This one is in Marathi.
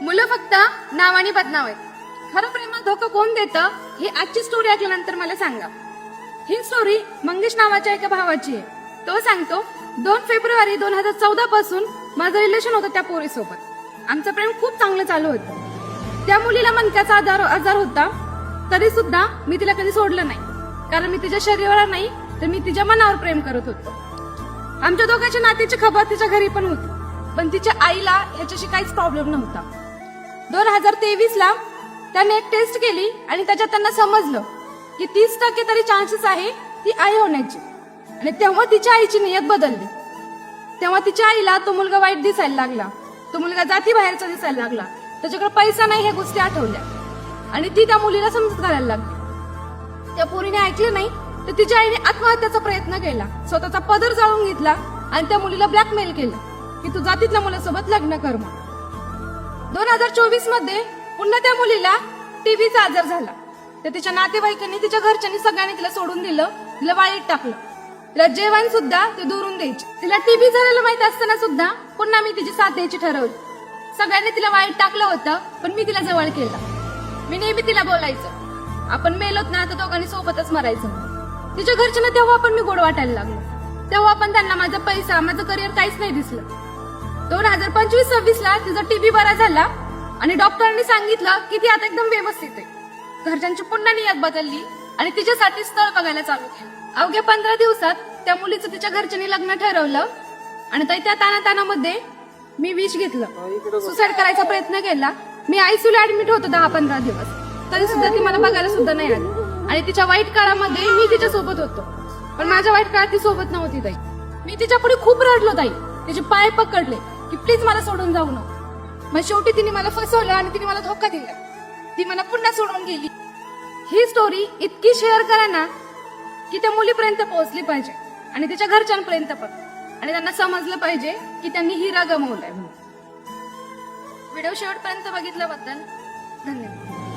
मुलं फक्त नावाने बदनाम आहेत. खरं प्रेमात धोका कोण देतं ही आजची स्टोरी ऐकल्यानंतर मला सांगा. ही स्टोरी मंगेश नावाच्या एका भावाची आहे. तो सांगतो 2 फेब्रुवारी 2014 पासून माझं रिलेशन होतं त्या पोरीसोबत. आमचं प्रेम खूप चांगलं चालू होतं. त्या मुलीला मणक्याचा आजार होता, तरी सुद्धा मी तिला कधी सोडलं नाही, कारण मी तिच्या शरीरावर नाही तर मी तिच्या मनावर प्रेम करत होतो. आमच्या दोघांच्या नातीची खबर तिच्या घरी पण होती, पण तिच्या आईला याच्याशी काहीच प्रॉब्लेम नव्हता. 2023 ला त्याने एक टेस्ट केली आणि त्याच्यात त्यांना समजलं की 30% तरी चान्सेस आहे ती आई होण्याची. आणि तेव्हा तिच्या आईची नियत बदलली. तेव्हा तिच्या आईला तो मुलगा वाईट दिसायला लागला, तो मुलगा जाती बाहेरचा दिसायला लागला, त्याच्याकडे पैसा नाही ह्या गोष्टी आठवल्या आणि ती त्या मुलीला समजत घालायला लागली. त्या पोरीने ऐकलं नाही तर तिच्या आईने आत्महत्याचा प्रयत्न केला, स्वतःचा पदर जाळून घेतला आणि त्या मुलीला ब्लॅकमेल केलं की तू जातीतल्या मुलासोबत लग्न कर. 2024 मध्ये पुन्हा त्या मुलीला टीबीचा आजार झाला. तर तिच्या नातेवाईकांनी, तिच्या घरच्यांनी सगळ्यांनी तिला सोडून दिलं, तिला वाईट टाकलं. तिला जेवण सुद्धा ते दुरून द्यायचे. तिला टीबी झालेलं माहित असताना सुद्धा पुन्हा मी तिची साथ द्यायची ठरवली. सगळ्यांनी तिला वाईट टाकलं होतं, पण मी तिला जवळ केलं. मी नेहमी तिला बोलायचं आपण मेलोत ना तर दोघांनी सोबतच मरायचं. तिच्या घरच्यांना तेव्हा पण मी गोड वाटायला लागलो. तेव्हा पण त्यांना माझा पैसा, माझं करिअर काहीच नाही दिसलं. 2025-26 ला तिचा टीबी बरा झाला आणि डॉक्टरांनी सांगितलं की ती आता एकदम व्यवस्थित आहे. घरच्यांची पुन्हा नियत बदलली आणि तिच्यासाठी स्थळ बघायला चालू केलं. अवघ्या 15 दिवसात त्या मुलीचं तिच्या घरच्यांनी लग्न ठरवलं आणि त्या ताणाताणामध्ये मी विष घेतलं, सुसाईड करायचा प्रयत्न केला. मी आयसीयूला ऍडमिट होतो 10-15 दिवस, तरी सुद्धा ती मला बघायला सुद्धा नाही आली. आणि तिच्या वाईट काळामध्ये मी तिच्या सोबत होतो, पण माझ्या वाईट काळात ती सोबत नव्हती ताई. मी तिच्या पुढे खूप रडलो ताई, तिचे पाय पकडले की प्लीज मला सोडून जाऊ नको. मग शेवटी तिने मला फसवलं आणि तिने मला धोका दिला. ती मला पुन्हा सोडून गेली. ही स्टोरी इतकी शेअर करा ना की त्या मुलीपर्यंत पोहोचली पाहिजे आणि तिच्या घरच्यांपर्यंत पण, आणि त्यांना समजलं पाहिजे की त्यांनी हिरा गमावलाय. व्हिडिओ शेवटपर्यंत बघितल्याबद्दल धन्यवाद.